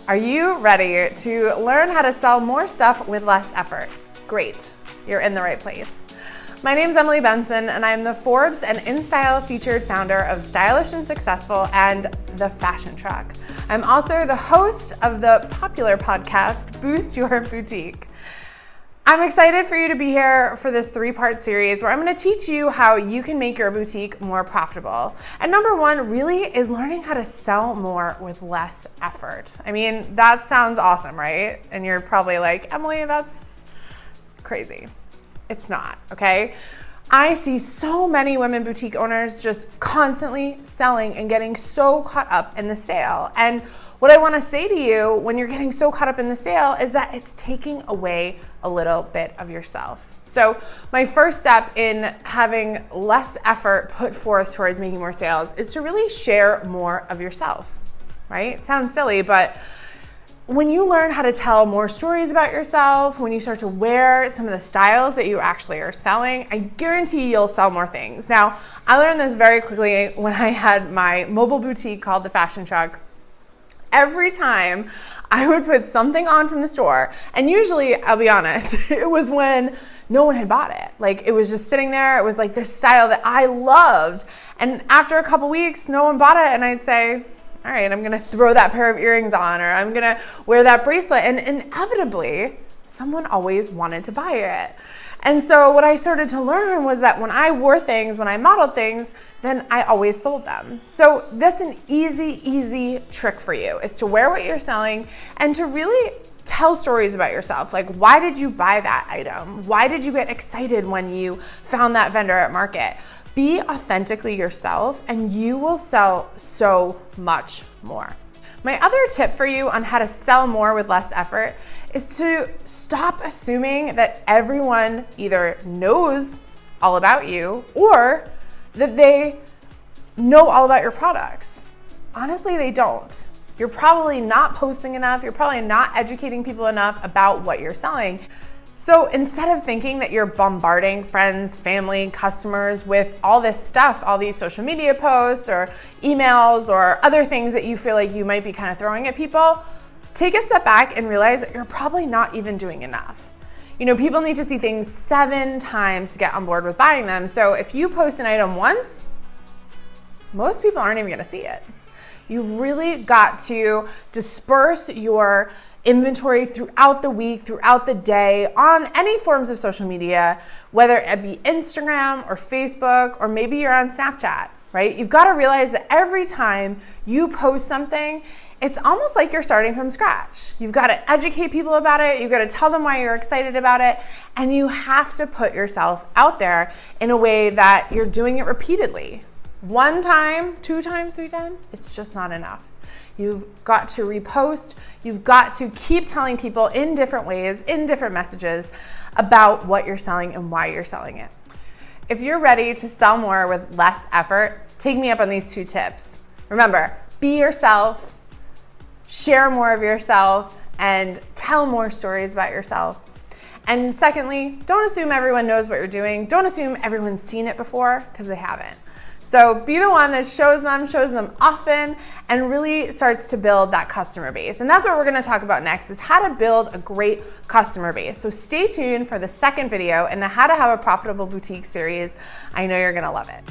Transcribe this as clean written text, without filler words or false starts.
Are you ready to learn how to sell more stuff with less effort? Great, you're in the right place. My name's Emily Benson, and I'm the Forbes and InStyle featured founder of Stylish and Successful and The Fashion Truck. I'm also the host of the popular podcast, Boost Your Boutique. I'm excited for you to be here for this 3-part series where I'm going to teach you how you can make your boutique more profitable. And number one really is learning how to sell more with less effort. I mean, that sounds awesome, right? And you're probably like, Emily, that's crazy. It's not, okay? I see so many women boutique owners just constantly selling and getting so caught up in the sale. And what I want to say to you when you're getting so caught up in the sale is that it's taking away a little bit of yourself. So my first step in having less effort put forth towards making more sales is to really share more of yourself, right? It sounds silly, but when you learn how to tell more stories about yourself, when you start to wear some of the styles that you actually are selling, I guarantee you'll sell more things. Now, I learned this very quickly when I had my mobile boutique called The Fashion Truck. Every time I would put something on from the store, and usually, I'll be honest, it was when no one had bought it. Like, it was just sitting there. It was like this style that I loved. And after a couple weeks, no one bought it, and I'd say, all right, I'm gonna throw that pair of earrings on, or I'm gonna wear that bracelet. And inevitably, someone always wanted to buy it. And so what I started to learn was that when I wore things, when I modeled things, then I always sold them. So that's an easy trick for you, is to wear what you're selling and to really tell stories about yourself. Like, why did you buy that item? Why did you get excited when you found that vendor at market? Be authentically yourself and you will sell so much more. My other tip for you on how to sell more with less effort is to stop assuming that everyone either knows all about you or that they know all about your products. Honestly, they don't. You're probably not posting enough. You're probably not educating people enough about what you're selling. So instead of thinking that you're bombarding friends, family, customers with all this stuff, all these social media posts or emails or other things that you feel like you might be kind of throwing at people, take a step back and realize that you're probably not even doing enough. You know, people need to see things 7 times to get on board with buying them. So if you post an item once, most people aren't even gonna see it. You've really got to disperse your inventory throughout the week, throughout the day, on any forms of social media, whether it be Instagram or Facebook, or maybe you're on Snapchat, right? You've got to realize that every time you post something, it's almost like you're starting from scratch. You've got to educate people about it. You've got to tell them why you're excited about it. And you have to put yourself out there in a way that you're doing it repeatedly. 1 time, 2 times, 3 times, it's just not enough. You've got to repost. You've got to keep telling people in different ways, in different messages about what you're selling and why you're selling it. If you're ready to sell more with less effort, take me up on these 2 tips. Remember, be yourself, share more of yourself, and tell more stories about yourself. And secondly, don't assume everyone knows what you're doing. Don't assume everyone's seen it before, because they haven't. So be the one that shows them often, and really starts to build that customer base. And that's what we're gonna talk about next, is how to build a great customer base. So stay tuned for the second video in the How to Have a Profitable Boutique series. I know you're gonna love it.